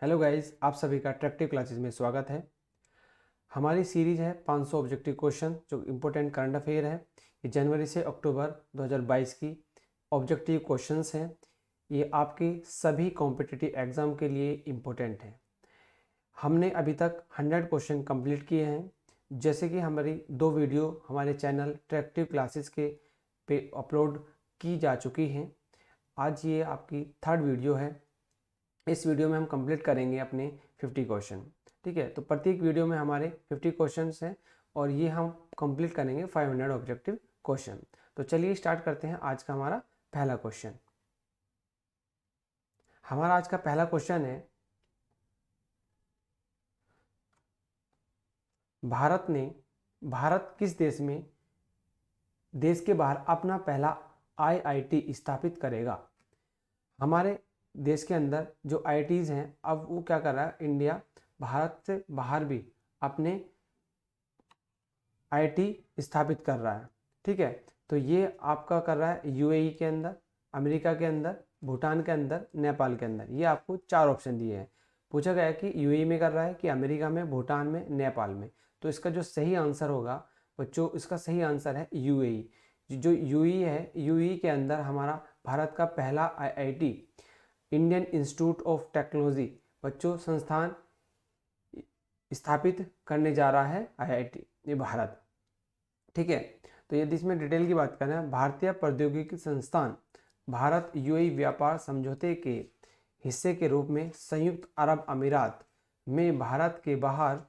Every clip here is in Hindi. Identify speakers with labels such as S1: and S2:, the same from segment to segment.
S1: हेलो गाइस, आप सभी का अट्रैक्टिव क्लासेस में स्वागत है। हमारी सीरीज है 500 ऑब्जेक्टिव क्वेश्चन जो इम्पोर्टेंट करंट अफेयर है। ये जनवरी से अक्टूबर 2022 की ऑब्जेक्टिव क्वेश्चंस हैं। ये आपके सभी कॉम्पिटिटिव एग्जाम के लिए इम्पोर्टेंट है। हमने अभी तक 100 क्वेश्चन कंप्लीट किए हैं। जैसे कि हमारी 2 वीडियो हमारे चैनल अट्रैक्टिव क्लासेस के पे अपलोड की जा चुकी हैं। आज ये आपकी 3rd वीडियो है। इस वीडियो में हम कंप्लीट करेंगे अपने 50 क्वेश्चन। ठीक है, तो प्रत्येक वीडियो में हमारे 50 क्वेश्चंस हैं और ये हम कंप्लीट करेंगे 500 ऑब्जेक्टिव क्वेश्चन। तो चलिए स्टार्ट करते हैं आज का हमारा पहला क्वेश्चन। हमारा आज का पहला क्वेश्चन है, भारत किस देश के बाहर अपना पहला आईआईटी स्थापित करेगा। हमारे देश के अंदर जो आईआईटीज हैं, अब वो क्या कर रहा है, इंडिया भारत से बाहर भी अपने आईआईटी स्थापित कर रहा है। ठीक है, तो ये आपका कर रहा है यूएई के अंदर, अमेरिका के अंदर, भूटान के अंदर, नेपाल के अंदर। ये आपको 4 ऑप्शन दिए हैं। पूछा गया है कि यूएई में कर रहा है कि अमेरिका में, भूटान में, नेपाल में। तो इसका जो सही आंसर होगा बच्चों, इसका सही आंसर है यूएई। जो यूएई है, यूएई के अंदर हमारा भारत का पहला IIT, Indian institute of technology बच्चों संस्थान स्थापित करने जा रहा है आईआईटी ये भारत। ठीक है, तो यदि इसमें डिटेल की बात करें, भारतीय प्रौद्योगिकी संस्थान भारत यूएई व्यापार समझौते के हिस्से के रूप में संयुक्त अरब अमीरात में भारत के बाहर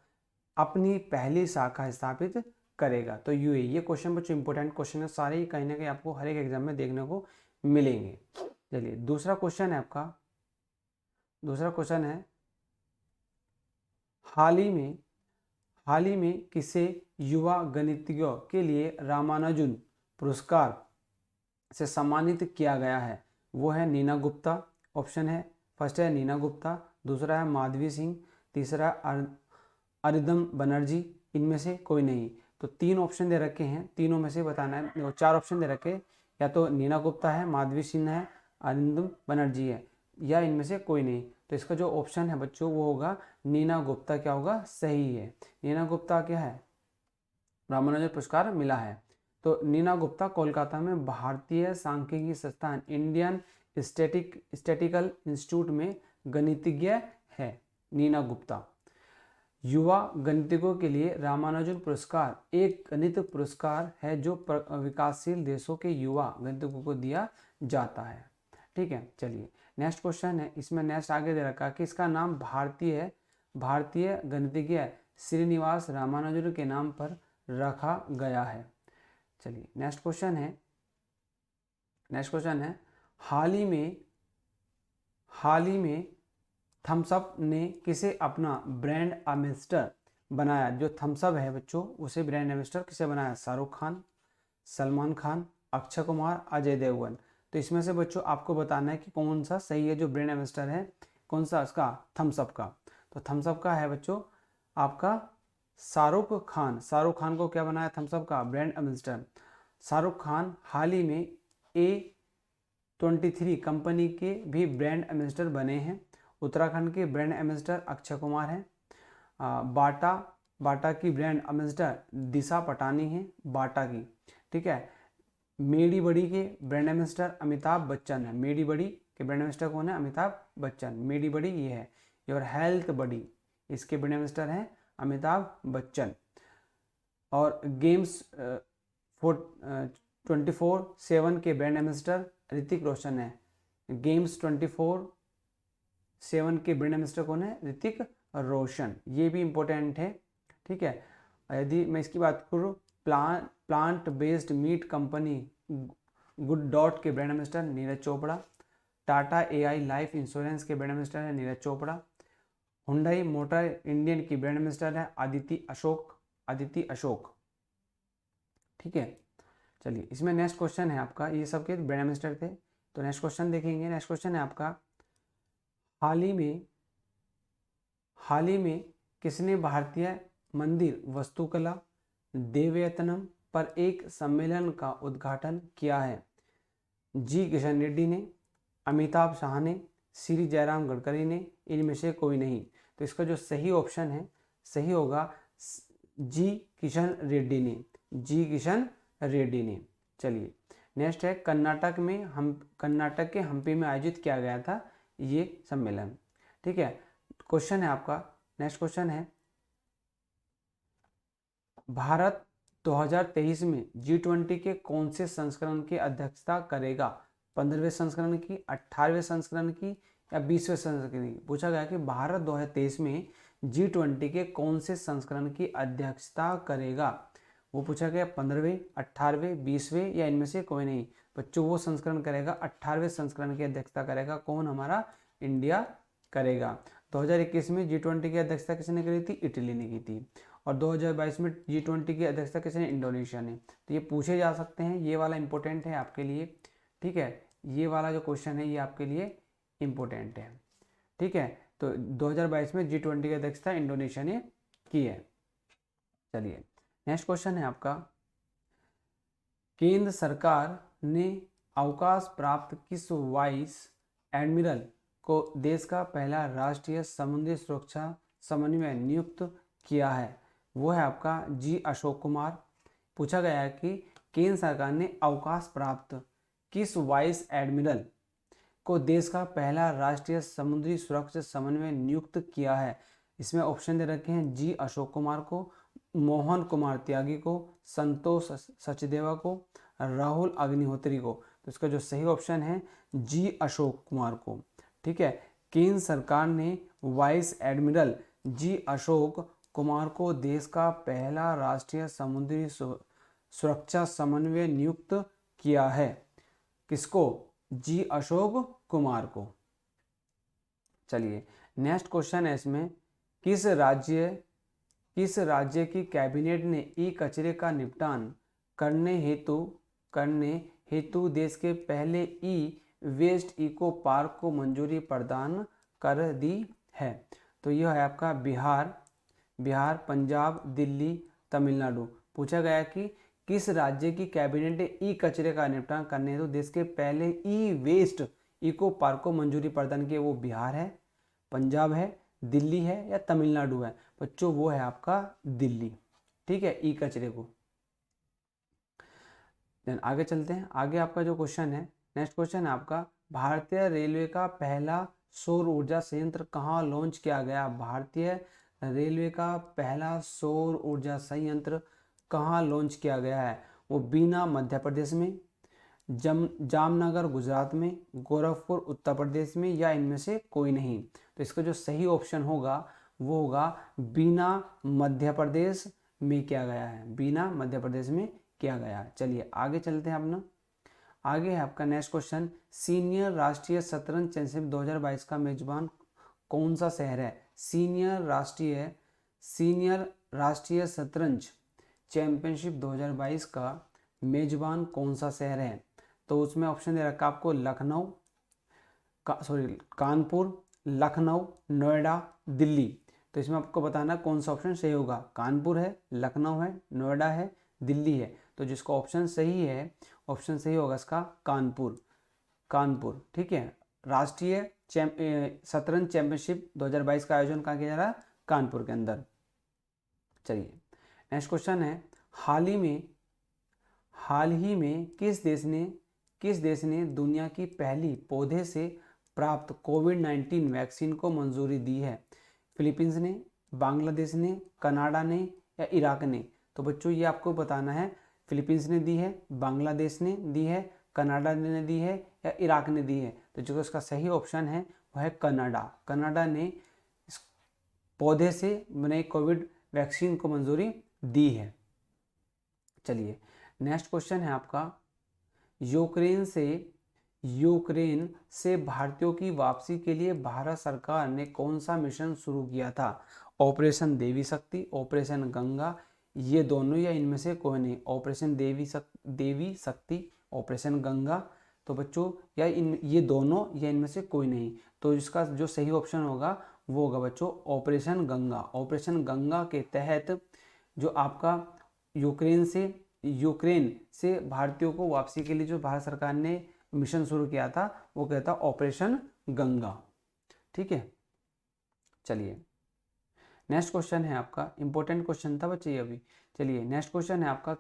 S1: अपनी पहली शाखा स्थापित करेगा। तो यूएई, ये क्वेश्चन बच्चों इंपॉर्टेंट क्वेश्चन है, सारे ही कहीं ना कहीं आपको हर एक एग्जाम में देखने को मिलेंगे। चलिए दूसरा क्वेश्चन है आपका। दूसरा क्वेश्चन है, हाल ही में किसे युवा गणितज्ञों के लिए रामानुजन पुरस्कार से सम्मानित किया गया है। वो है नीना गुप्ता। ऑप्शन है, फर्स्ट है नीना गुप्ता, दूसरा है माधवी सिंह, तीसरा अरिदम बनर्जी। इनमें से कोई नहीं। तो 3 ऑप्शन दे रखे हैं, तीनों में से बताना है। 4 ऑप्शन दे रखे, या तो नीना गुप्ता है, माधवी सिंह है, अरिंदम बनर्जी है, या इनमें से कोई नहीं। तो इसका जो ऑप्शन है बच्चों वो होगा नीना गुप्ता। क्या होगा, सही है। नीना गुप्ता क्या है, रामानुजन पुरस्कार मिला है। तो नीना गुप्ता कोलकाता में भारतीय सांख्यिकी संस्थान इंडियन स्टैटिकल इंस्टीट्यूट में गणितज्ञ है। नीना गुप्ता। युवा गणितज्ञों के लिए रामानुजन पुरस्कार एक गणित पुरस्कार है जो विकासशील देशों के युवा गणितज्ञों को दिया जाता है। ठीक है, चलिए नेक्स्ट क्वेश्चन है। इसमें नेक्स्ट आगे दे रखा है कि इसका नाम भारतीय गणितज्ञ श्रीनिवास रामानुजन के नाम पर रखा गया है। चलिए नेक्स्ट क्वेश्चन है, हाल ही में थम्स अप ने किसे अपना ब्रांड एम्बेसडर बनाया। जो थम्स अप है बच्चों, उसे ब्रांड एम्बेसडर किसे बनाया, शाहरुख खान, सलमान खान, अक्षय कुमार, अजय देवगन। तो इसमें से बच्चों आपको बताना है कि कौन सा सही है। जो ब्रांड एम्बेसडर है कौन सा, उसका थम्स अप का। तो थम्स अप का है बच्चों आपका शाहरुख खान। शाहरुख खान को क्या बनाया, थम्स अप का ब्रांड एम्बेसडर। शाहरुख खान हाल ही में A23 कंपनी के भी ब्रांड एम्बेसडर बने हैं। उत्तराखंड के ब्रांड एम्बेसडर अक्षय कुमार हैं। बाटा की ब्रांड एम्बेसडर दिशा पटानी है, बाटा की। ठीक है, मेडी बड़ी के ब्रांड एम्बेसडर अमिताभ बच्चन है। मेडी बड़ी के ब्रांड एम्बेसडर कौन है, अमिताभ बच्चन। मेडी बड़ी ये है। और हेल्थ बड़ी, इसके ब्रांड एम्बेसडर हैं अमिताभ बच्चन। और गेम्स 24/7 के ब्रांड एम्बेसडर ऋतिक रोशन है। गेम्स 24/7 के ब्रांड एम्बेसडर कौन है, ऋतिक रोशन। ये भी इंपॉर्टेंट है। ठीक है, यदि मैं इसकी बात करूँ, plant based meat company good dot के brand ambassador Neeraj Chopra. Tata AI life insurance के ब्रांड एम्बेसडर है Neeraj Chopra. Hyundai motor Indian की ब्रांड एम्बेसडर है अदिति अशोक। ठीक है, चलिए इसमें नेक्स्ट क्वेश्चन है आपका, ये सब के ब्रांड एम्बेसडर थे। तो नेक्स्ट क्वेश्चन देखेंगे। नेक्स्ट क्वेश्चन है आपका, हाल ही में किसने भारतीय मंदिर वास्तुकला देवयतनम पर एक सम्मेलन का उद्घाटन किया है। जी किशन रेड्डी ने, अमिताभ शाह ने, श्री जयराम गडकरी ने, इनमें से कोई नहीं। तो इसका जो सही ऑप्शन है, सही होगा जी किशन रेड्डी ने, जी किशन रेड्डी ने। चलिए नेक्स्ट है, कर्नाटक के हम्पी में आयोजित किया गया था ये सम्मेलन। ठीक है, क्वेश्चन है आपका, नेक्स्ट क्वेश्चन है, भारत 2023 में G20 के कौन से संस्करण की अध्यक्षता करेगा? 15वें संस्करण की, 18वें संस्करण की या 20वें संस्करण की? पूछा गया कि भारत 2023 में G20 के कौन से संस्करण की अध्यक्षता करेगा? वो पूछा गया 15वें, 18वें, 20वें या इनमें से कोई नहीं। बच्चों वो संस्करण करेगा, 18वें संस्करण की अध्यक्षता करेगा। कौन? हमारा इंडिया करेगा। 2021 में G20 की अध्यक्षता किसने करी थी? इटली ने की थी। और 2022 में G20 की अध्यक्षता किसने? इंडोनेशिया ने। तो ये पूछे जा सकते हैं, ये वाला इंपॉर्टेंट है आपके लिए। ठीक है, ये वाला जो क्वेश्चन है ये आपके लिए इंपॉर्टेंट है। ठीक है, तो 2022 में G20 की अध्यक्षता इंडोनेशिया ने की है। चलिए नेक्स्ट क्वेश्चन है आपका, केंद्र सरकार ने अवकाश प्राप्त किस वाइस एडमिरल को देश का पहला राष्ट्रीय समुद्री सुरक्षा समन्वय नियुक्त किया है? वो है आपका जी अशोक कुमार। पूछा गया है कि केंद्र सरकार ने अवकाश प्राप्त किस वाइस एडमिरल को देश का पहला राष्ट्रीय समुद्री सुरक्षा समन्वय नियुक्त किया है? इसमें ऑप्शन दे रखे हैं, जी अशोक कुमार को, मोहन कुमार त्यागी को, संतोष सचदेवा को, राहुल अग्निहोत्री को। तो इसका जो सही ऑप्शन है जी अशोक कुमार को। ठीक है, केंद्र सरकार ने vice admiral G Ashok Kumar को देश का पहला राष्ट्रीय समुद्री सुरक्षा समन्वय नियुक्त किया है। किसको? जी अशोक कुमार को। चलिए नेक्स्ट क्वेश्चन है इसमें, किस राज्य की कैबिनेट ने ई कचरे का निपटान करने हेतु देश के पहले ई वेस्ट इको पार्क को मंजूरी प्रदान कर दी है? तो यह है आपका बिहार, पंजाब, दिल्ली, तमिलनाडु। पूछा गया कि किस राज्य की कैबिनेट ने ई कचरे का निपटान करने हेतु देश के पहले ई वेस्ट इको पार्क को मंजूरी प्रदान की? वो बिहार है, पंजाब है, दिल्ली है या तमिलनाडु है? बच्चों वो है आपका दिल्ली। ठीक है, ई कचरे को। देन आगे चलते हैं, आगे आपका जो क्वेश्चन है, नेक्स्ट क्वेश्चन है आपका, भारतीय रेलवे का पहला सौर ऊर्जा संयंत्र कहाँ लॉन्च किया गया? भारतीय रेलवे का पहला सौर ऊर्जा संयंत्र कहाँ लॉन्च किया गया है? वो बीना मध्य प्रदेश में, जामनगर गुजरात में, गोरखपुर उत्तर प्रदेश में या इनमें से कोई नहीं। तो इसका जो सही ऑप्शन होगा वो होगा बीना मध्य प्रदेश में किया गया है, बीना मध्य प्रदेश में किया गया है। चलिए आगे चलते हैं अपना, आगे है आपका नेक्स्ट क्वेश्चन, सीनियर राष्ट्रीय शतरंज चैंपियनशिप 2022 का मेजबान कौन सा शहर है? सीनियर राष्ट्रीय शतरंज चैंपियनशिप 2022 का मेजबान कौन सा शहर है? तो उसमें ऑप्शन दे रखा आपको कानपुर, लखनऊ, नोएडा, दिल्ली। तो इसमें आपको बताना कौन सा ऑप्शन सही होगा। कानपुर है, लखनऊ है, नोएडा है, दिल्ली है। तो जिसका ऑप्शन सही है, ऑप्शन सही होगा इसका कानपुर। ठीक है, राष्ट्रीय शतरंज चैंपियनशिप 2022 का आयोजन कहाँ किया जा रहा है? कानपुर के अंदर। चलिए नेक्स्ट क्वेश्चन है, हाल ही में किस देश ने दुनिया की पहली पौधे से प्राप्त कोविड-19 वैक्सीन को मंजूरी दी है? फिलीपींस ने, बांग्लादेश ने, कनाडा ने या इराक ने? तो बच्चों ये आपको बताना है, फिलीपींस ने दी है, बांग्लादेश ने दी है, कनाडा ने दी है या इराक ने दी है? तो जो इसका सही ऑप्शन है वह है कनाडा ने इस पौधे से बने कोविड वैक्सीन को मंजूरी दी है। चलिए नेक्स्ट क्वेश्चन है आपका, यूक्रेन से भारतीयों की वापसी के लिए भारत सरकार ने कौन सा मिशन शुरू किया था? ऑपरेशन देवी शक्ति, ऑपरेशन गंगा, ये दोनों या इनमें से कोई नहीं। ऑपरेशन देवी शक्ति, ऑपरेशन गंगा। तो बच्चों या ये दोनों या इनमें से कोई नहीं। तो इसका जो सही ऑप्शन होगा वो होगा बच्चों ऑपरेशन गंगा। ऑपरेशन गंगा के तहत जो आपका यूक्रेन से भारतीयों को वापसी के लिए जो भारत सरकार ने मिशन शुरू किया था वो कहता ऑपरेशन गंगा। ठीक है, चलिए नेक्स्ट क्वेश्चन है आपका, इंपॉर्टेंट क्वेश्चन था बच्चे अभी। चलिए नेक्स्ट क्वेश्चन है आपका,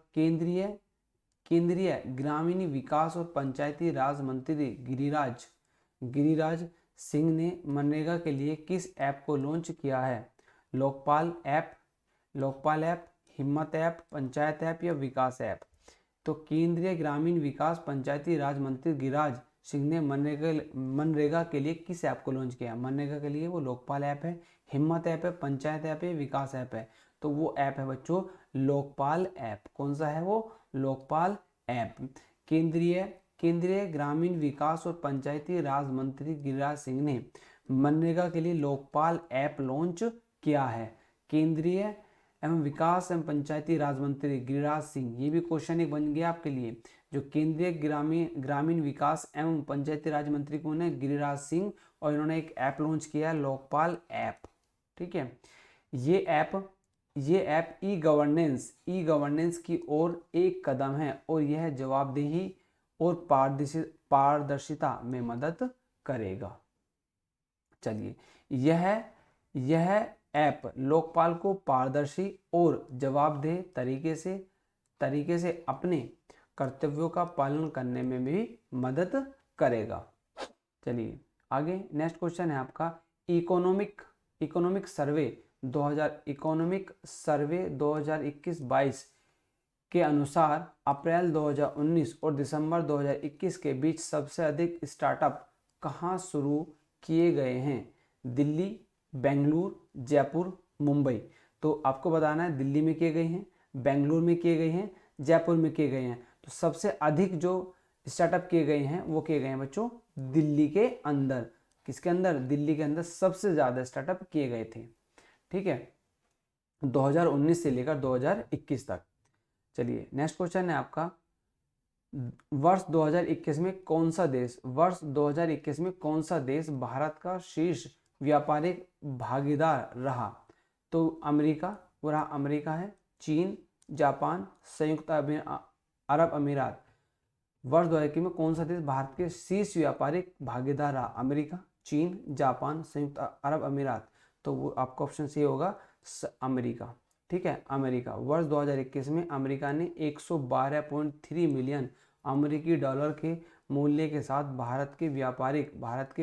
S1: केंद्रीय ग्रामीण विकास और पंचायती राज मंत्री गिरिराज सिंह ने मनरेगा के लिए किस ऐप को लॉन्च किया है? लोकपाल ऐप, हिम्मत ऐप, पंचायत ऐप या विकास ऐप? तो केंद्रीय ग्रामीण विकास पंचायती राज मंत्री गिरिराज सिंह ने मनरेगा के लिए किस ऐप को लॉन्च किया? मनरेगा के लिए वो लोकपाल ऐप है, हिम्मत ऐप है, पंचायत ऐप है, विकास ऐप है। तो वो ऐप है बच्चों लोकपाल ऐप। कौन सा है वो? लोकपाल ऐप। केंद्रीय ग्रामीण विकास और पंचायती राज मंत्री गिरिराज सिंह ने मनरेगा के लिए लोकपाल ऐप लॉन्च किया है। केंद्रीय एवं विकास एवं पंचायती राज मंत्री गिरिराज सिंह, ये भी क्वेश्चन एक बन गया आपके लिए। जो केंद्रीय ग्रामीण विकास एवं पंचायती राज मंत्री कौन है? गिरिराज सिंह। और इन्होंने एक ऐप लॉन्च किया है लोकपाल ऐप। ठीक है, ये ऐप ई गवर्नेंस की ओर एक कदम है और यह जवाबदेही और पारदर्शिता में मदद करेगा। चलिए, यह ऐप लोकपाल को पारदर्शी और जवाबदेह तरीके से अपने कर्तव्यों का पालन करने में भी मदद करेगा। चलिए आगे नेक्स्ट क्वेश्चन है आपका, इकोनॉमिक सर्वे 2021-22 के अनुसार अप्रैल 2019 और दिसंबर 2021 के बीच सबसे अधिक स्टार्टअप कहाँ शुरू किए गए हैं? दिल्ली, बेंगलुरु, जयपुर, मुंबई। तो आपको बताना है दिल्ली में किए गए हैं, बेंगलुरु में किए गए हैं, जयपुर में किए गए हैं। तो सबसे अधिक जो स्टार्टअप किए गए हैं वो किए गए हैं बच्चों दिल्ली के अंदर। किसके अंदर? दिल्ली के अंदर सबसे ज़्यादा स्टार्टअप किए गए थे। ठीक है, 2019 से लेकर 2021 तक। चलिए नेक्स्ट क्वेश्चन है आपका, वर्ष 2021 में कौन सा देश भारत का शीर्ष व्यापारिक भागीदार रहा? तो अमेरिका है, चीन, जापान, संयुक्त अरब अमीरात। वर्ष 2021 में कौन सा देश भारत के शीर्ष व्यापारिक भागीदार रहा? अमेरिका, चीन, जापान, संयुक्त अरब अमीरात। तो वो आपका ऑप्शन सी होगा अमेरिका। ठीक है, अमेरिका। वर्ष 2021 में अमेरिका ने 112.3 मिलियन अमेरिकी डॉलर के मूल्य के साथ भारत के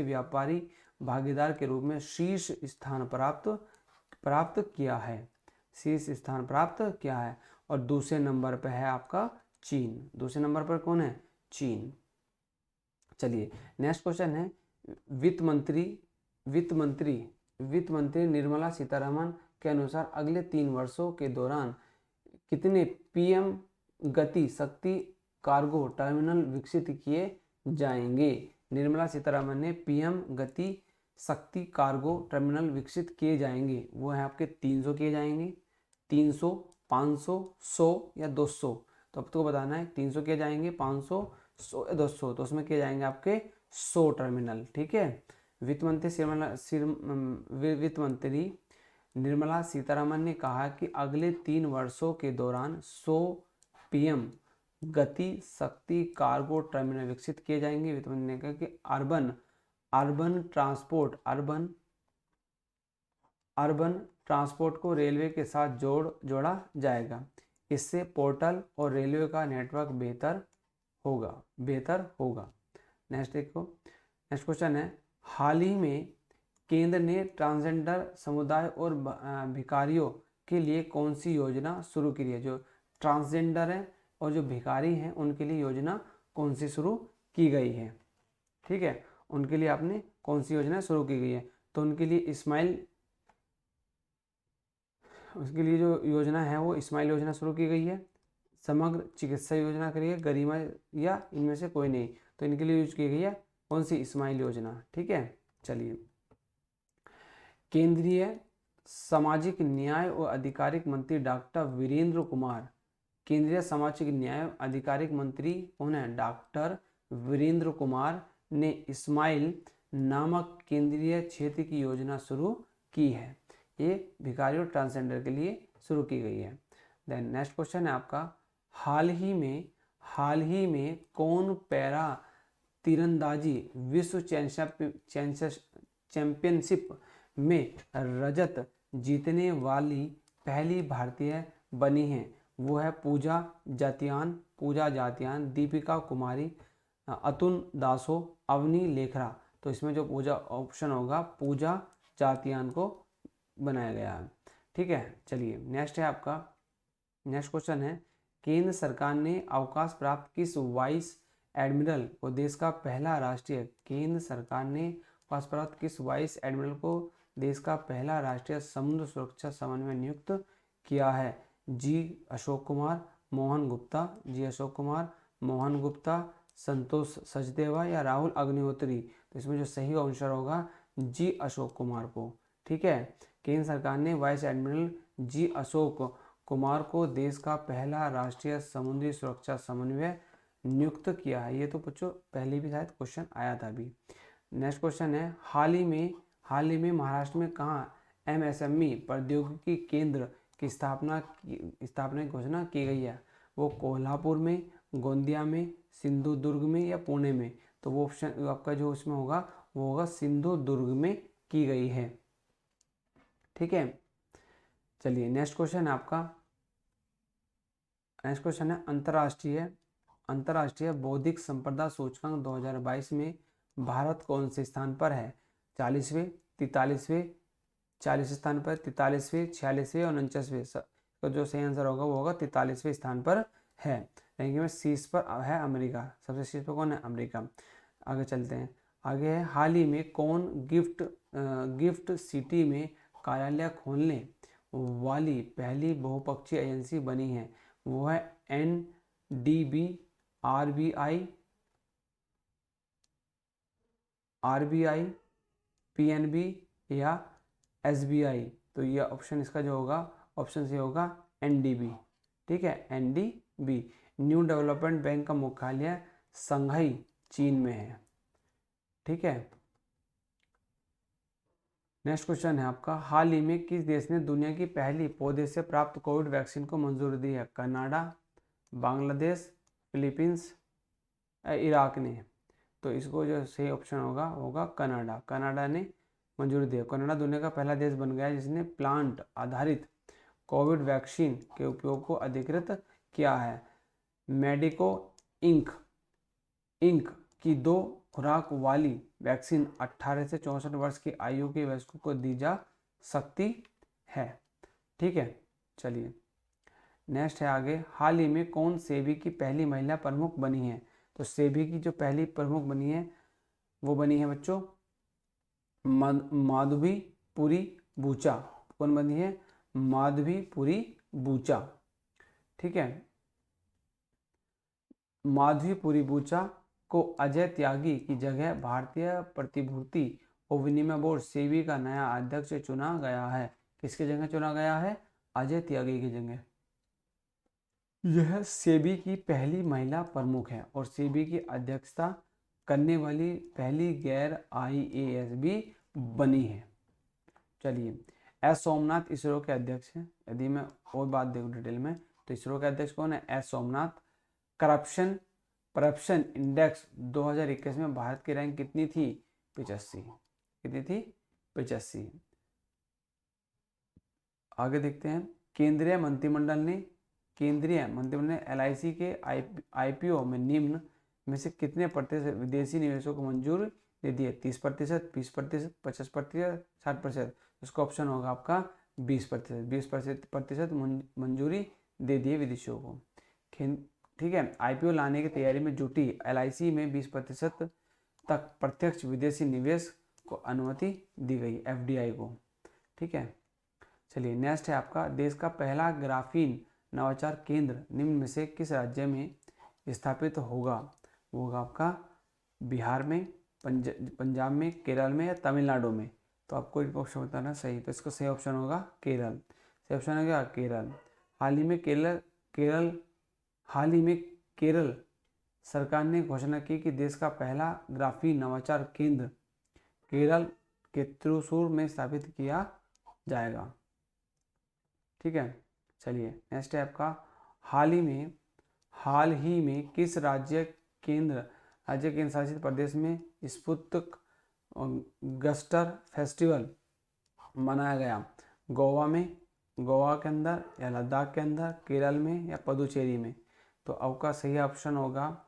S1: व्यापारी भागीदार के रूप में शीर्ष स्थान प्राप्त किया है। और दूसरे नंबर पर है आपका चीन। दूसरे नंबर पर कौन है? चीन। चलिए नेक्स्ट क्वेश्चन है, वित्त मंत्री निर्मला सीतारमण के अनुसार अगले 3 वर्षों के दौरान कितने पीएम गति शक्ति कार्गो टर्मिनल विकसित किए जाएंगे? निर्मला सीतारमण ने पीएम गति शक्ति कार्गो टर्मिनल विकसित किए जाएंगे, वो है आपके 300 किए जाएंगे, 300, 500, 100 या 200। तो अब तो बताना है 300 किए जाएंगे, 500, 100 या 200। तो उसमें किए जाएंगे आपके 100 टर्मिनल। ठीक है, वित्त मंत्री निर्मला सीतारमण ने कहा कि अगले 3 वर्षों के दौरान 100 पीएम गति शक्ति कार्गो टर्मिनल विकसित किए जाएंगे। वित्त मंत्री ने कहा कि अर्बन ट्रांसपोर्ट को रेलवे के साथ जोड़ा जाएगा। इससे पोर्टल और रेलवे का नेटवर्क बेहतर होगा। नेक्स्ट क्वेश्चन है, हाल ही में केंद्र ने ट्रांसजेंडर समुदाय और भिखारियों के लिए कौन सी योजना शुरू की है? जो ट्रांसजेंडर हैं और जो भिखारी हैं उनके लिए योजना कौन सी शुरू की गई है? ठीक है, उनके लिए आपने कौन सी योजना शुरू की गई है? तो उनके लिए उसके लिए जो योजना है वो स्माइल योजना शुरू की गई है, समग्र चिकित्सा योजना करी है, गरिमा या इनमें से कोई नहीं। तो इनके लिए यूज की गई है कौन सी? स्माइल योजना। ठीक है, चलिए केंद्रीय सामाजिक न्याय और आधिकारिक मंत्री डॉक्टर वीरेंद्र कुमार, केंद्रीय सामाजिक न्याय और आधिकारिक मंत्री कौन है? डॉक्टर वीरेंद्र कुमार ने स्माइल नामक केंद्रीय क्षेत्र की योजना शुरू की है। ये भिखारी और ट्रांसजेंडर के लिए शुरू की गई है। देन नेक्स्ट क्वेश्चन है आपका, हाल ही में कौन पैरा तीरंदाजी विश्व चैंपियनशिप में रजत जीतने वाली पहली भारतीय बनी है? वो है पूजा जातियान, दीपिका कुमारी, अतुल दासो, अवनी लेखरा। तो इसमें जो पूजा ऑप्शन होगा पूजा जातियान को बनाया गया है। ठीक है, चलिए नेक्स्ट है आपका, नेक्स्ट क्वेश्चन है, केंद्र सरकार ने अवकाश प्राप्त किस वाइस एडमिरल को देश का पहला राष्ट्रीय केंद्र सरकार ने अवकाश प्राप्त किस वाइस एडमिरल को देश का पहला राष्ट्रीय समुद्र सुरक्षा समन्वय नियुक्त किया है? जी अशोक कुमार, मोहन गुप्ता, संतोष सचदेवा या राहुल अग्निहोत्री? तो इसमें जो सही आंसर होगा जी अशोक कुमार को। ठीक है, केंद्र सरकार ने vice admiral G Ashok Kumar को देश का पहला राष्ट्रीय समुद्री सुरक्षा समन्वय नियुक्त किया है। ये तो बच्चों पहले भी शायद क्वेश्चन आया था अभी। नेक्स्ट क्वेश्चन है, हाल ही में महाराष्ट्र में कहाँ एमएसएमई प्रौद्योगिकी केंद्र की स्थापना की घोषणा की गई है? वो कोल्हापुर में, गोंदिया में, सिंधुदुर्ग में या पुणे में? तो वो ऑप्शन आपका जो उसमें होगा वो होगा सिंधुदुर्ग में की गई है। ठीक है, चलिए नेक्स्ट क्वेश्चन है आपका, नेक्स्ट क्वेश्चन है, अंतर्राष्ट्रीय बौद्धिक संपदा सूचकांक 2022 में भारत कौन से स्थान पर है? 40वें, 43वें, 40 स्थान पर, 43वें, 46वें और 49वें? तो जो सही आंसर होगा वो होगा 43वें स्थान पर है। रैंकिंग में शीर्ष पर है अमेरिका, सबसे शीर्ष पर कौन है? अमेरिका। आगे चलते हैं, आगे है, हाल ही में कौन गिफ्ट सिटी में कार्यालय खोलने वाली पहली बहुपक्षीय एजेंसी बनी है? वो है एनडीबी, आरबीआई, पीएनबी या एसबीआई? तो ये ऑप्शन इसका जो होगा ऑप्शन सी होगा एनडीबी। ठीक है, एनडीबी। न्यू डेवलपमेंट बैंक का मुख्यालय संघाई चीन में है। ठीक है, नेक्स्ट क्वेश्चन है आपका, हाल ही में किस देश ने दुनिया की पहली पौधे से प्राप्त कोविड वैक्सीन को मंजूरी दी है? कनाडा, बांग्लादेश, फिलीपींस, इराक ने? तो इसको जो सही ऑप्शन होगा कनाडा ने मंजूरी दी है। कनाडा दुनिया का पहला देश बन गया है जिसने प्लांट आधारित कोविड वैक्सीन के उपयोग को अधिकृत किया है। मेडिको इंक की 2 खुराक वाली वैक्सीन 18 से 64 वर्ष की आयु के वयस्कों को दी जा सकती है। ठीक है, चलिए नेक्स्ट है आगे, हाल ही में कौन सेबी की पहली महिला प्रमुख बनी है? तो सेबी की जो पहली प्रमुख बनी है वो बनी है बच्चों माधवीपुरी बूचा। कौन बनी है? माधवीपुरी बूचा। ठीक है, माधवीपुरी बूचा को अजय त्यागी की जगह भारतीय प्रतिभूति और विनिमय बोर्ड सेबी का नया अध्यक्ष चुना गया है। किसकी जगह चुना गया है? अजय त्यागी की जगह। यह सेबी की पहली महिला प्रमुख है और सेबी की अध्यक्षता करने वाली पहली गैर आईएएस भी बनी है। चलिए, एस सोमनाथ इसरो के अध्यक्ष हैं। यदि मैं और बात देखूं डिटेल में तो इसरो के अध्यक्ष कौन है? एस सोमनाथ। करप्शन इंडेक्स 2021 में भारत की रैंक कितनी थी? 85। कितनी थी? 85। आगे देखते हैं, केंद्रीय मंत्रिमंडल ने एलआईसी के आईपीओ में निम्न में से कितने प्रतिशत विदेशी निवेशों को मंजूर दे दिए? 30%, 20%, 50%, 60%? उसका ऑप्शन होगा आपका 20%। 20% मंजूरी दे दिए विदेशियों को। ठीक है, आईपीओ लाने की तैयारी में जुटी एलआईसी में 20% तक प्रत्यक्ष विदेशी निवेश को अनुमति दी गई, एफडीआई को। ठीक है, चलिए नेक्स्ट है आपका, देश का पहला ग्राफीन नवाचार केंद्र निम्न में से किस राज्य में स्थापित होगा? वो होगा आपका बिहार में, पंजाब में, केरल में या तमिलनाडु में? तो आपको एक ऑप्शन बताना सही, तो इसका सही ऑप्शन होगा केरल। सही ऑप्शन होगा केरल। हाल ही में केरल सरकार ने घोषणा की कि देश का पहला ग्राफीन नवाचार केंद्र केरल के त्रिशूर में स्थापित किया जाएगा। ठीक है, चलिए नेक्स्ट है आपका, हाल ही में किस राज्य केंद्र राज्य केंद्र शासित प्रदेश में स्पुतनिक गस्टर फेस्टिवल मनाया गया? गोवा में, गोवा के अंदर या लद्दाख के अंदर, केरल में या पुदुचेरी में? तो आपका सही ऑप्शन होगा,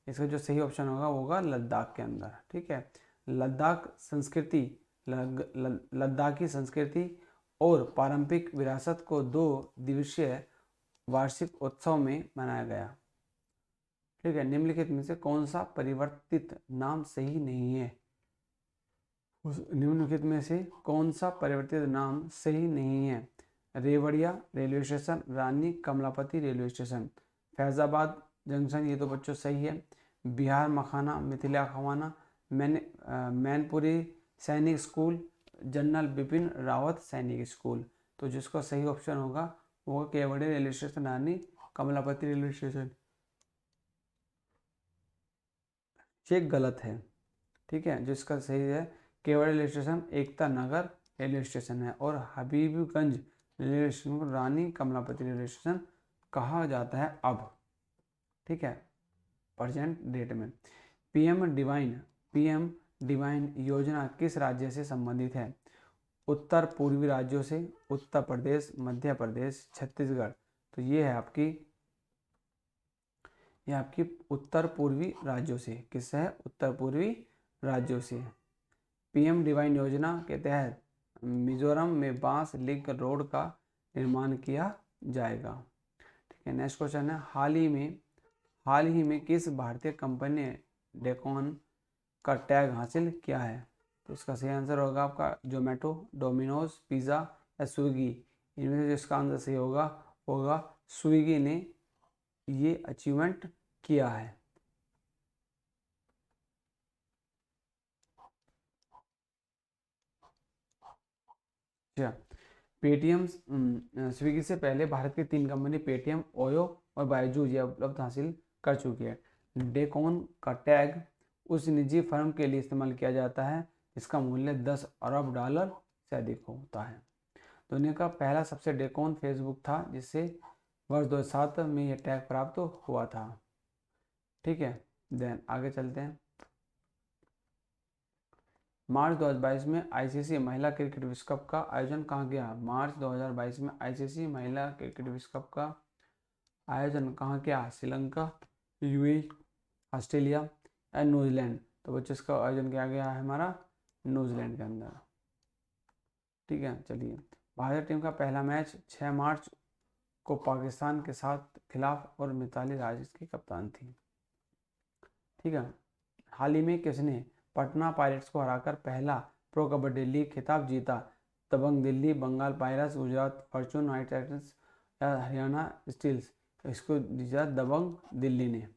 S1: इसका जो सही ऑप्शन होगा वो होगा लद्दाख के अंदर। ठीक है, लद्दाख संस्कृति, लद्दाखी संस्कृति और पारंपरिक विरासत को 2 दिवसीय वार्षिक उत्सव में मनाया गया। ठीक है, निम्नलिखित में से कौन सा परिवर्तित नाम सही नहीं है? निम्नलिखित में से कौन सा परिवर्तित नाम सही नहीं है? Rewadiya railway station, Rani Kamlapati railway station, Faizabad junction, ये तो बच्चों सही है। बिहार मखाना, मिथिला खवाना, मैनपुरी सैनिक स्कूल, जनरल बिपिन रावत सैनिक स्कूल। तो जिसका सही ऑप्शन होगा वो Kevadia railway station, Rani Kamlapati railway station. ये गलत है। ठीक है, जिसका सही है Kevadia railway station Ekta Nagar railway station है, और हबीबगंज रेलवे स्टेशन को रानी कमलापति रेलवे स्टेशन कहा जाता है अब। ठीक है, प्रेजेंट डेट में। पीएम डिवाइन योजना किस राज्य से संबंधित है? उत्तर पूर्वी राज्यों से, उत्तर प्रदेश, मध्य प्रदेश, छत्तीसगढ़। तो ये है आपकी उत्तर पूर्वी राज्यों से। किससे है? उत्तर पूर्वी राज्यों से। पीएम डिवाइन योजना के तहत मिजोरम में बांस लिंक रोड का निर्माण किया जाएगा। ठीक है, नेक्स्ट क्वेश्चन है, हाल ही में किस भारतीय कंपनी ने डेकोन का टैग हासिल किया है? तो इसका सही आंसर होगा आपका जोमेटो, डोमिनोज, पिज़्ज़ा या स्विगी। इनमें से जिसका आंसर सही होगा स्विगी ने ये अचीवमेंट किया है। पेटीएम, स्विगी से पहले भारत की 3 कंपनी पेटीएम, ओयो और बायजूस ये उपलब्ध हासिल कर चुकी है। डेकोन का टैग उस निजी फर्म के लिए इस्तेमाल किया जाता है जिसका मूल्य 10 अरब डॉलर से अधिक होता है। दुनिया का पहला सबसे डेकोन फेसबुक था, जिससे वर्ष 2007 में यह टैग प्राप्त हुआ था। ठीक है, देन आगे चलते हैं। मार्च 2022 में आईसीसी महिला क्रिकेट विश्व कप का आयोजन कहाँ किया? मार्च 2022 में आईसीसी महिला क्रिकेट विश्व कप का आयोजन कहाँ किया? श्रीलंका, यूएई, ऑस्ट्रेलिया या न्यूजीलैंड? तो बच्चों इसका आयोजन किया गया है हमारा न्यूजीलैंड के अंदर। ठीक है, चलिए। भारतीय टीम का पहला मैच 6 मार्च को पाकिस्तान के साथ खिलाफ और मिताली राज इसकी कप्तान थी। ठीक है, हाल ही में किसने पटना पायरेट्स को हराकर पहला प्रो कबड्डी लीग खिताब जीता? Dabang Delhi, Bengal pirates, Gujarat fortune knight riders या हरियाणा स्टील्स? इसको जीता दबंग दिल्ली ने।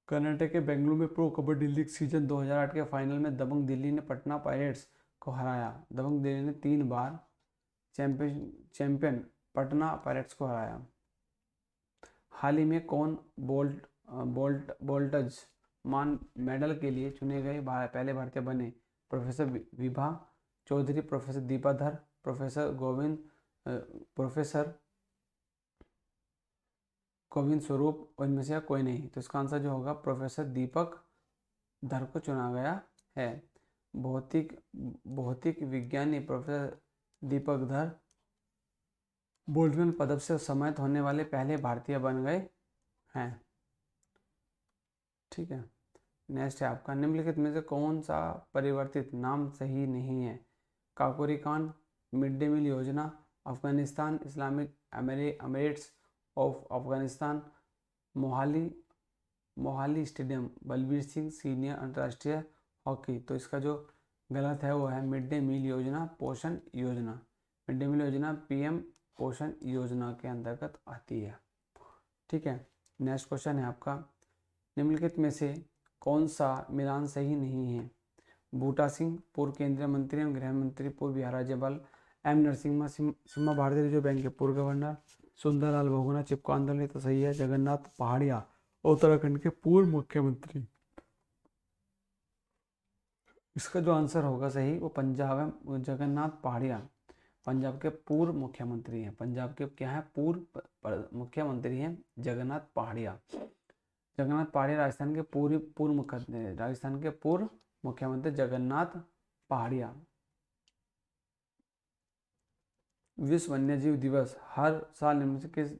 S1: कर्नाटक के बेंगलुरु में प्रो कबड्डी लीग सीजन 2008 के फाइनल में दबंग दिल्ली ने पटना पायरेट्स को हराया। दबंग दिल्ली ने 3 बार चैंपियन पटना पायरेट्स को हराया। हाल ही में कौन बोल्टज मान मेडल के लिए चुने गए पहले भारतीय बने? Professor Vibha Chaudhary, professor Deepadhar, professor Govind Swarup, और इनमें से कोई नहीं? तो इसका आंसर जो होगा प्रोफेसर दीपक धर को चुना गया है। भौतिक विज्ञानी प्रोफेसर दीपक धर बोल्ट्जमैन पदक से सम्मानित होने वाले पहले भारतीय बन गए हैं। ठीक है, नेक्स्ट है आपका, निम्नलिखित में से कौन सा परिवर्तित नाम सही नहीं है? काकोरी कांड, मिड डे मील योजना, Afghanistan Islamic Emirates of Afghanistan, Mohali stadium, Balbir Singh senior अंतर्राष्ट्रीय हॉकी। तो इसका जो गलत है वो है मिड डे मील योजना, पोषण योजना। मिड डे मील योजना पीएम पोषण योजना के अंतर्गत आती है। ठीक है, नेक्स्ट क्वेश्चन है आपका, निम्नलिखित में से कौन सा मिलान सही नहीं है? बूटा सिंह पूर्व केंद्रीय मंत्री एवं गृह मंत्री, पूर्व बिहार राज्यपाल, एम नरसिम्हा भारतीय रिजर्व बैंक के पूर्व गवर्नर, सुंदरलाल बहुगुणा चिपको आंदोलन, तो सही है। जगन्नाथ पहाड़िया उत्तराखंड के पूर्व मुख्यमंत्री। इसका जो आंसर होगा सही वो पंजाब है। जगन्नाथ पहाड़िया पंजाब के पूर्व मुख्यमंत्री हैं। पंजाब के क्या है? पूर्व मुख्यमंत्री हैं जगन्नाथ पहाड़िया। जगन्नाथ पहाड़िया राजस्थान के पूर्व मुख्यमंत्री जगन्नाथ पहाड़िया। विश्व वन्यजीव दिवस हर साल निम्न से किस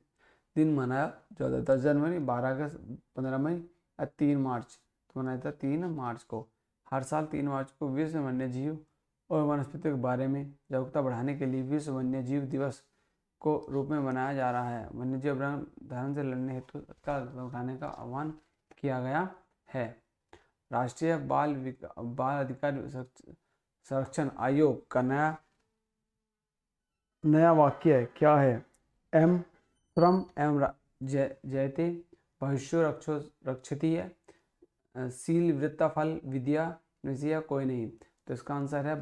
S1: दिन मनाया जाता है? 10 जनवरी, 12 अगस्त, 15 मई या 3 मार्च? तो मनाया जाता है 3 मार्च को। हर साल 3 मार्च को विश्व वन्यजीव और वनस्पतियों के बारे में जागरूकता बढ़ाने के लिए विश्व वन्यजीव दिवस को रूप में मनाया जा रहा है। वन्यजीव अभयारण्य से लड़ने हेतु तत्काल कदम उठाने का आह्वान किया गया है। राष्ट्रीय बाल अधिकार संरक्षण आयोग का नया वाक्य क्या है? एम श्रम एवं जयते भविष्य रक्षति है, शील वृत्ता फल विद्या निश्चय कोई नहीं। तो इसका आंसर है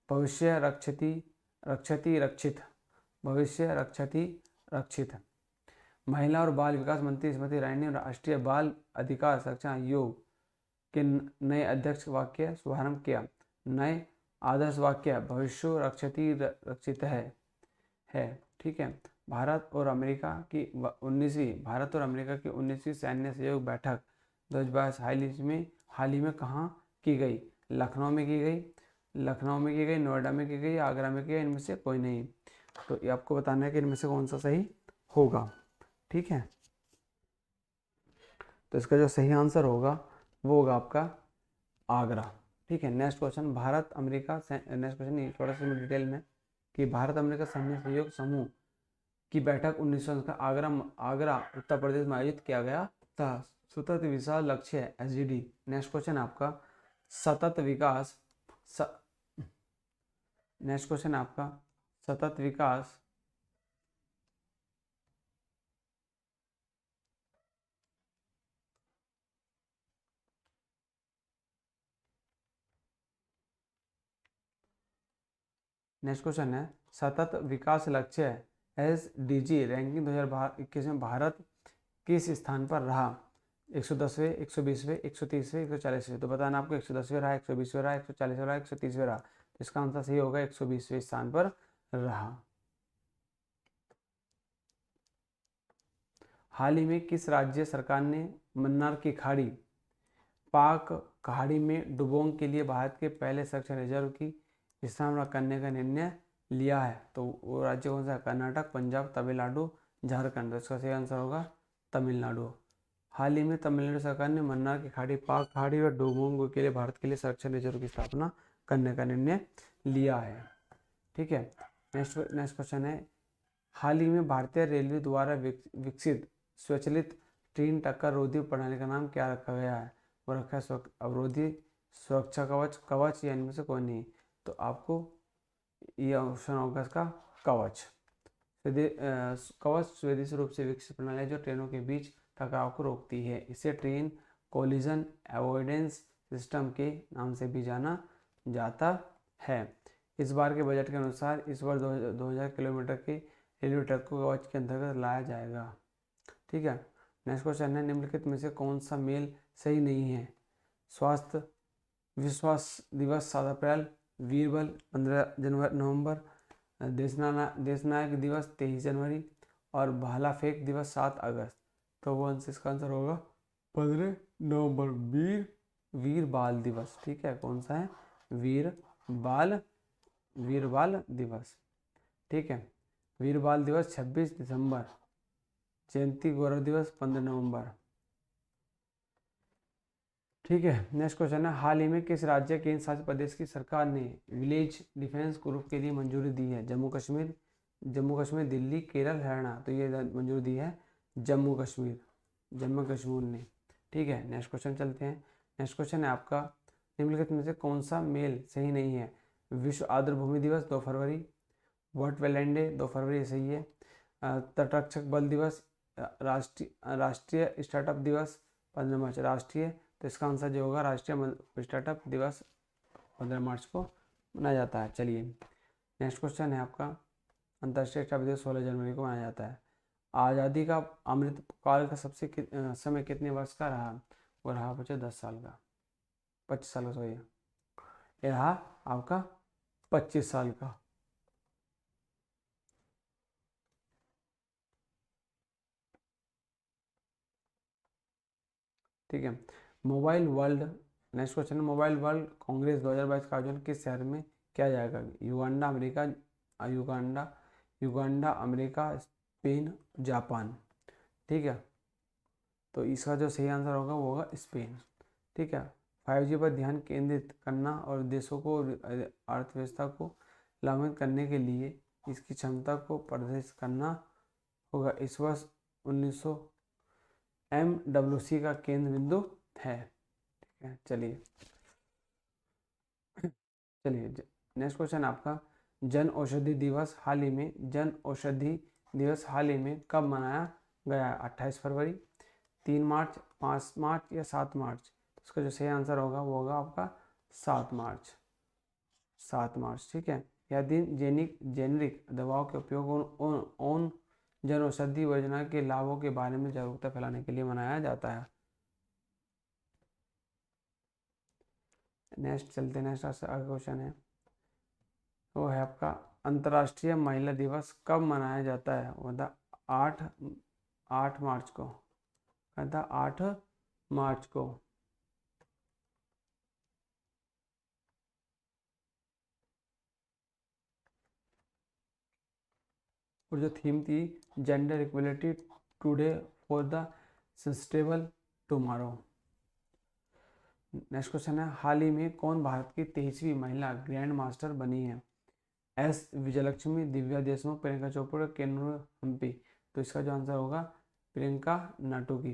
S1: भविष्य रक्षति रक्षित, भविष्य रक्षति रक्षित। महिला और बाल विकास मंत्री स्मृति ईरानी ने राष्ट्रीय बाल अधिकार संरक्षण आयोग के नए अध्यक्ष वाक्य शुभारंभ किया। नए आदर्श वाक्य भविष्य रक्षति रक्षित है। ठीक है। भारत और अमेरिका की 19वीं सैन्य सहयोग बैठक 2022 हाल ही में कहाँ की गई? लखनऊ में की गई, नोएडा में की गई, आगरा में की गई, इनमें से कोई नहीं। तो ये आपको बताना है कि इनमें से कौन सा सही होगा। ठीक है, तो इसका जो सही आंसर होगा वो होगा आपका आगरा। ठीक है। Next question, Bharat America next question थोड़ा सा डिटेल में कि भारत अमेरिका सैन्य सहयोग समूह की बैठक 1900 का आगरा उत्तर प्रदेश में आयोजित किया गया था। सतत विकास लक्ष्य है SDG। नेक्स्ट क्वेश्चन आपका सतत विकास नेक्स्ट क्वेश्चन आपका सतत विकास नेक्स्ट क्वेश्चन है सतत विकास लक्ष्य SDG रैंकिंग 2021 में भारत किस स्थान पर रहा? 110वें, 120वें, 130वें, 140वें? तो बताना आपको 110वें रहा, 120वें रहा, 140वें रहा, 130वें रहा। तो इसका आंसर सही होगा 120वें स्थान पर रहा। हाल ही में किस राज्य सरकार ने मन्नार की खाड़ी पाक खाड़ी में डुबोंग के लिए भारत के पहले संरक्षण रिजर्व की स्थापना करने का निर्णय लिया है? तो वो राज्य कौन सा है? कर्नाटक, पंजाब, तमिलनाडु, झारखंड। तो इसका सही आंसर होगा तमिलनाडु। हाल ही में तमिलनाडु सरकार ने मन्नार की खाड़ी पाक खाड़ी और डुबोंग के लिए भारत के लिए संरक्षण रिजर्व की स्थापना करने का निर्णय लिया है। ठीक है। नेक्स्ट क्वेश्चन है हाल ही में भारतीय रेलवे द्वारा विकसित स्वचालित ट्रेन टक्कर रोधी प्रणाली का नाम क्या रखा गया है? वो रखा है अवरोधी सुरक्षा कवच या इनमें से कोई नहीं। तो आपको ये ऑप्शन होगा इसका कवच। कवच स्वदेशी रूप से विकसित प्रणाली है जो ट्रेनों के बीच टकराव को रोकती है। इसे ट्रेन कोलिजन अवॉइडेंस सिस्टम के नाम से भी जाना जाता है। इस बार के बजट के अनुसार इस वर्ष 2000 किलोमीटर के रेलवे ट्रैक को कवच के अंतर्गत लाया जाएगा। ठीक है। नेक्स्ट क्वेश्चन है निम्नलिखित में से कौन सा मेल सही नहीं है? स्वास्थ्य विश्वास दिवस 7 अप्रैल, वीर बल 15 नवंबर, देशनायक दिवस 23 जनवरी और भाला फेंक दिवस 7 अगस्त। तो वो इसका आंसर होगा 15 नवंबर वीर बाल दिवस। ठीक है। कौन सा है? वीर बाल दिवस। ठीक है। वीर बाल दिवस 26 दिसंबर, जयंती गौरव दिवस 15 नवंबर। ठीक है। नेक्स्ट क्वेश्चन है हाल ही में किस राज्य केंद्र शासित प्रदेश की सरकार ने विलेज डिफेंस ग्रुप के लिए मंजूरी दी है? जम्मू कश्मीर, दिल्ली, केरल, हरियाणा। तो ये मंजूरी दी है जम्मू कश्मीर ने। ठीक है। नेक्स्ट क्वेश्चन चलते हैं। नेक्स्ट क्वेश्चन है आपका निम्नलिखित में से कौन सा मेल सही नहीं है? विश्व आर्द्र भूमि दिवस 2 फरवरी, वर्ल्ड वेलैंड डे 2 फरवरी सही है, तटरक्षक बल दिवस, राष्ट्रीय स्टार्टअप दिवस 15 मार्च राष्ट्रीय। तो इसका आंसर जो होगा राष्ट्रीय स्टार्टअप दिवस 15 मार्च को मनाया जाता है। चलिए नेक्स्ट क्वेश्चन है आपका अंतर्राष्ट्रीय स्टार्टअप दिवस 16 जनवरी को मनाया जाता है। आज़ादी का अमृत काल का सबसे समय कितने वर्ष का रहा? वो रहा बच्चों 10 साल का, 25 साल का सॉरी, ये रहा आपका 25 साल का। ठीक है। मोबाइल वर्ल्ड, नेक्स्ट क्वेश्चन है, मोबाइल वर्ल्ड कांग्रेस 2022 का आयोजन किस शहर में किया जाएगा? Uganda, America, Uganda Uganda America, Spain, Japan. ठीक है, तो इसका जो सही आंसर होगा वो होगा स्पेन। ठीक है। 5G पर ध्यान केंद्रित करना और देशों को अर्थव्यवस्था को लाभान्वित करने के लिए इसकी क्षमता को प्रदर्शित करना होगा। इस वर्ष 1900 MWC का केंद्र बिंदु है। ठीक है, चलिए नेक्स्ट क्वेश्चन आपका, जन औषधि दिवस हाल ही में कब मनाया गया? 28 फरवरी, 3 मार्च, 5 मार्च या 7 मार्च? तो इसका जो सही आंसर होगा वो होगा आपका 7 मार्च। 7 मार्च, ठीक है। यह दिन जेनरिक दवाओं के उपयोग ऑन जन औषधि योजना के लाभों के बारे में जागरूकता फैलाने के लिए मनाया जाता है। नेक्स्ट चलते, नेक्स्ट अगला क्वेश्चन है, वो है आपका, अंतर्राष्ट्रीय महिला दिवस कब मनाया जाता है? वो था 8 मार्च को, कहता 8 मार्च को। और जो थीम थी, gender equality today for the sustainable tomorrow. Next question है, हाल ही में कौन भारत की 23वीं महिला ग्रैंड मास्टर बनी है? एस विजयलक्ष्मी, दिव्या देशमुख, प्रियंका चोपड़ा, केनू हम्पी। तो इसका जो आंसर होगा प्रियंका नाटुकी।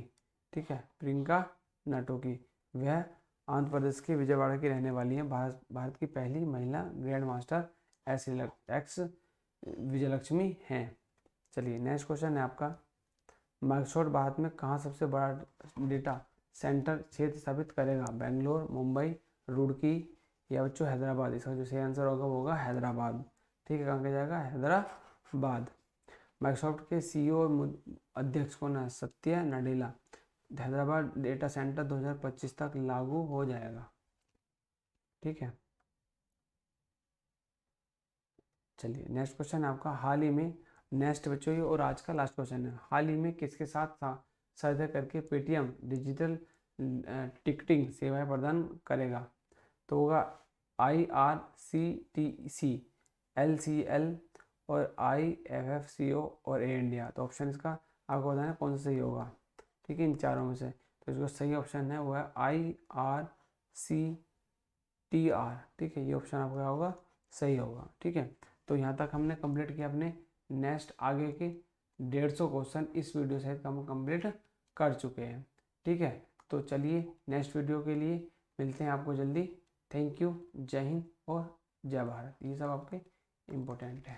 S1: ठीक है, प्रियंका नाटुकी। वह आंध्र प्रदेश के विजयवाड़ा की रहने वाली है। भारत की पहली महिला ग्रैंड मास्टर एक्स विजयलक्ष्मी हैं। चलिए नेक्स्ट क्वेश्चन है आपका, माइक्रोसॉफ्ट भारत में कहाँ सबसे बड़ा डेटा सेंटर क्षेत्र स्थापित करेगा? बेंगलोर, मुंबई, रुड़की या बच्चों हैदराबाद? इसका जो सही आंसर होगा वो होगा हैदराबाद। ठीक है, कहाँ किया जाएगा? हैदराबाद। माइक्रोसॉफ्ट के CEO और अध्यक्ष कौन है? सत्या नडेला। हैदराबाद डेटा सेंटर 2025 तक लागू हो जाएगा। ठीक है, चलिए नेक्स्ट क्वेश्चन है आपका, हाल ही में, नेक्स्ट बच्चों ये और आज का लास्ट क्वेश्चन है, हाल ही में किसके साथ साझा करके पेटीएम डिजिटल टिकटिंग सेवाएं प्रदान करेगा? तो होगा IRCTC, LCL और IFFCO और एयर इंडिया। तो ऑप्शन इसका आपको बताना कौन सा सही होगा। ठीक है, इन चारों में से तो इसका सही ऑप्शन है वो है IRCTR। ठीक है, ये ऑप्शन आपका होगा सही होगा। ठीक है, तो यहाँ तक हमने कंप्लीट किया अपने नेक्स्ट आगे के 150 क्वेश्चन इस वीडियो से हम कंप्लीट कर चुके हैं। ठीक है, तो चलिए नेक्स्ट वीडियो के लिए मिलते हैं आपको जल्दी। थैंक यू, जय हिंद और जय भारत। ये सब आपके इम्पोर्टेंट है।